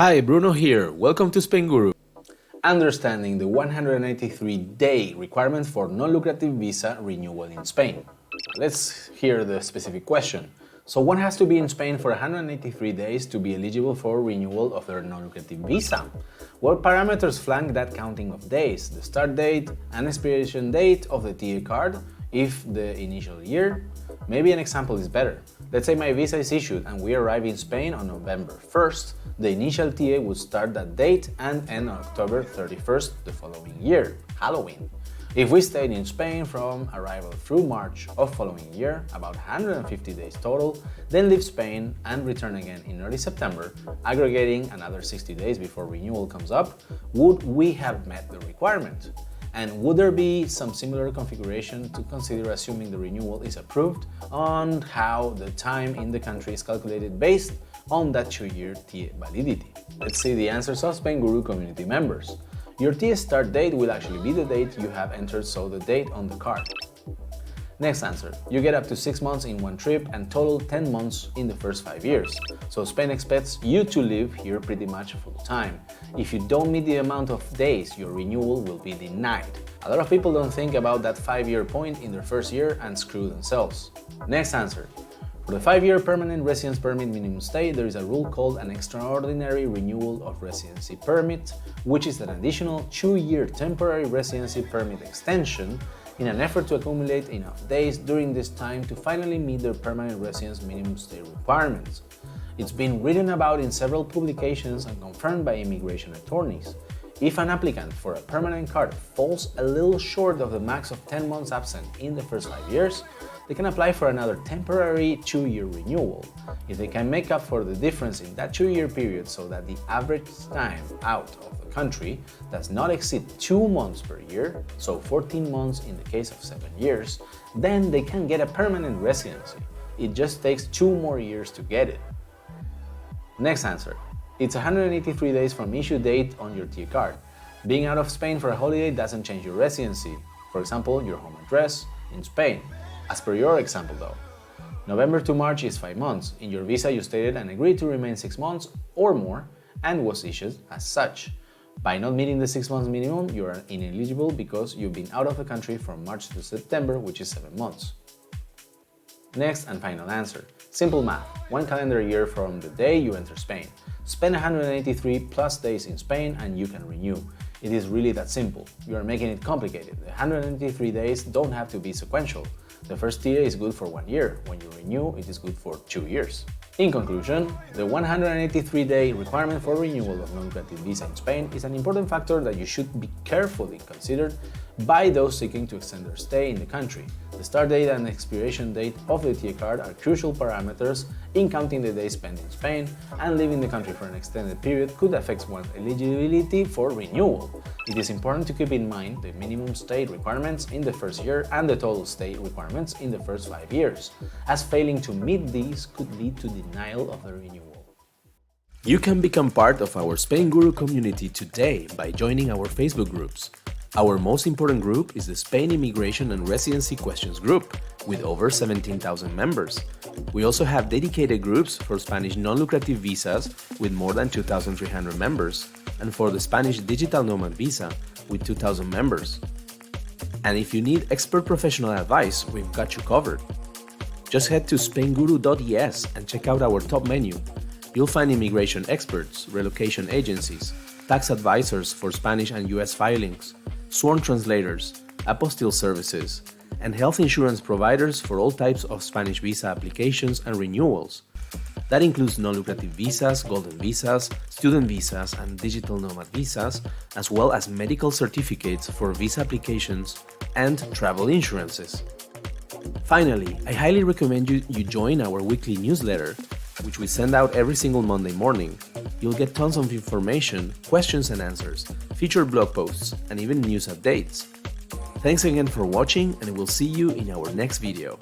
Hi, Bruno here. Welcome to Spainguru. Understanding the 183-day requirement for non-lucrative visa renewal in Spain. Let's hear the specific question. So one has to be in Spain for 183 days to be eligible for renewal of their non-lucrative visa. What parameters flank that counting of days? The start date and expiration date of the TA card, if the initial year. Maybe an example is better. Let's say my visa is issued and we arrive in Spain on November 1st. The initial TA would start that date and end on October 31st the following year, Halloween. If we stayed in Spain from arrival through March of following year, about 150 days total, then leave Spain and return again in early September, aggregating another 60 days before renewal comes up, would we have met the requirement? And would there be some similar configuration to consider assuming the renewal is approved on how the time in the country is calculated based on that 2-year TA validity? Let's see the answers of Spainguru community members. Your TA start date will actually be the date you have entered, so the date on the card. Next answer. You get up to 6 months in one trip and total 10 months in the first 5 years. So Spain expects you to live here pretty much full time. If you don't meet the amount of days, your renewal will be denied. A lot of people don't think about that 5-year point in their first year and screw themselves. Next answer. For the 5-year permanent residence permit minimum stay, there is a rule called an extraordinary renewal of residency permit, which is an additional 2-year temporary residency permit extension in an effort to accumulate enough days during this time to finally meet their permanent residence minimum stay requirements. It's been written about in several publications and confirmed by immigration attorneys. If an applicant for a permanent card falls a little short of the max of 10 months absent in the first 5 years, they can apply for another temporary 2-year renewal. If they can make up for the difference in that 2-year period so that the average time out of the country does not exceed 2 months per year, so 14 months in the case of 7 years, then they can get a permanent residency. It just takes 2 more years to get it. Next answer. It's 183 days from issue date on your TA card. Being out of Spain for a holiday doesn't change your residency. For example, your home address in Spain. As per your example though, November to March is 5 months. In your visa you stated and agreed to remain 6 months or more and was issued as such. By not meeting the 6 months minimum, you are ineligible because you've been out of the country from March to September, which is 7 months. Next and final answer. Simple math. 1 calendar year from the day you enter Spain. Spend 183 plus days in Spain and you can renew. It is really that simple. You are making it complicated. The 183 days don't have to be sequential. The first TA is good for 1 year. When you renew, it is good for 2 years. In conclusion, the 183-day requirement for renewal of non-lucrative visa in Spain is an important factor that you should be carefully considered by those seeking to extend their stay in the country. The start date and expiration date of the TA card are crucial parameters in counting the days spent in Spain, and leaving the country for an extended period could affect one's eligibility for renewal. It is important to keep in mind the minimum stay requirements in the first year and the total stay requirements in the first 5 years, as failing to meet these could lead to denial of the renewal. You can become part of our Spainguru community today by joining our Facebook groups. Our most important group is the Spain Immigration and Residency Questions group, with over 17,000 members. We also have dedicated groups for Spanish non-lucrative visas with more than 2,300 members, and for the Spanish Digital Nomad Visa with 2,000 members. And if you need expert professional advice, we've got you covered. Just head to spainguru.es and check out our top menu. You'll find immigration experts, relocation agencies, tax advisors for Spanish and US filings, sworn translators, apostille services, and health insurance providers for all types of Spanish visa applications and renewals. That includes non-lucrative visas, golden visas, student visas, and digital nomad visas, as well as medical certificates for visa applications and travel insurances. Finally, I highly recommend you join our weekly newsletter, which we send out every single Monday morning. You'll get tons of information, questions and answers, featured blog posts, and even news updates. Thanks again for watching, and we'll see you in our next video.